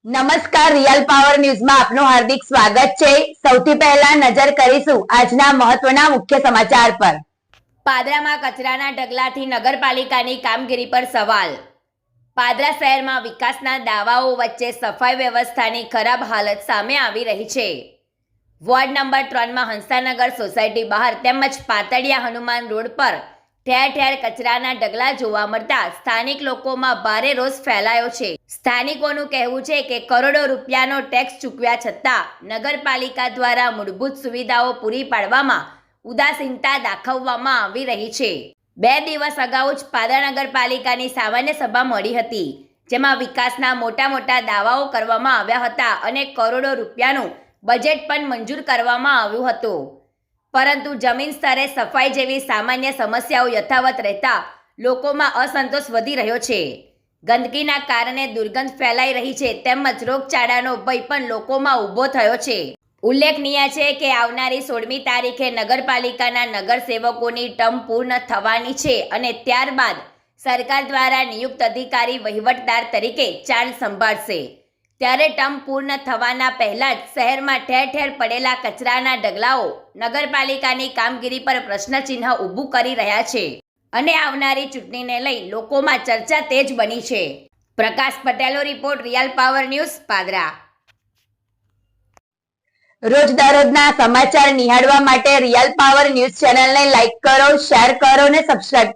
નમસ્કાર, real power ન્યૂઝમાં આપનું હાર્દિક સ્વાગત છે। સૌથી પહેલા નજર કરીશું આજના મહત્વના મુખ્ય સમાચાર પર। પાદરામાં કચરાના ઢગલાથી નગરપાલિકાની કામગીરી પર સવાલ। પાદરા શહેરમાં વિકાસના દાવાઓ વચ્ચે સફાઈ વ્યવસ્થાની ખરાબ હાલત સામે આવી રહી છે। વોર્ડ નંબર 3માં હંસાનગર સોસાયટી બહાર તેમજ પાતળિયા હનુમાન રોડ પર ઠેર ઠેર કચરાના ઢગલા જોવા મળતા સ્થાનિક લોકોમાં ભારે રોષ ફેલાયો છે। સ્થાનિકોનું કહેવું છે કે કરોડો રૂપિયાનો ટેક્સ ચૂકવ્યા છતાં નગરપાલિકા દ્વારા મૂળભૂત સુવિધાઓ પૂરી પાડવામાં ઉદાસીનતા દાખવવામાં આવી રહી છે। 2 દિવસ અગાઉ જ પાદરા નગરપાલિકાની સામાન્ય સભા મળી હતી, જેમાં વિકાસના મોટા દાવાઓ કરવામાં આવ્યા હતા અને કરોડો રૂપિયાનું બજેટ પણ મંજૂર કરવામાં આવ્યું હતું, પરંતુ જમીન સ્તરે સફાઈ જેવી સામાન્ય સમસ્યાઓ યથાવત રહેતા લોકોમાં અસંતોષ વધી રહ્યો છે। ગંદકીના કારણે દુર્ગંધ ફેલાઈ રહી છે તેમજ રોગચાળાનો ભય પણ લોકોમાં ઊભો થયો છે। ઉલ્લેખનીય છે કે આવનારી 16મી તારીખે નગરપાલિકાના નગરસેવકોની ટર્મ પૂર્ણ થવાની છે અને ત્યારબાદ સરકાર દ્વારા નિયુક્ત અધિકારી વહીવટદાર તરીકે ચાર્જ સંભાળશે। ત્યારે ટર્મ પૂર્ણ થવાના પહેલા જ શહેરમાં ઠેર ઠેર પડેલા કચરાના ઢગલાઓ નગરપાલિકાની કામગીરી પર પ્રશ્નચિહ્ન ઊભું કરી રહ્યા છે અને આવનારી ચૂંટણીને લઈ લોકોમાં ચર્ચા તેજ બની છે। પ્રકાશ પટેલનો report, real power news, Padra. રોજ દરરોજના સમાચાર નિહાળવા માટે રિયલ પાવર ન્યૂઝ ચેનલને લાઈક કરો, શેર કરો અને સબસ્ક્રાઇબ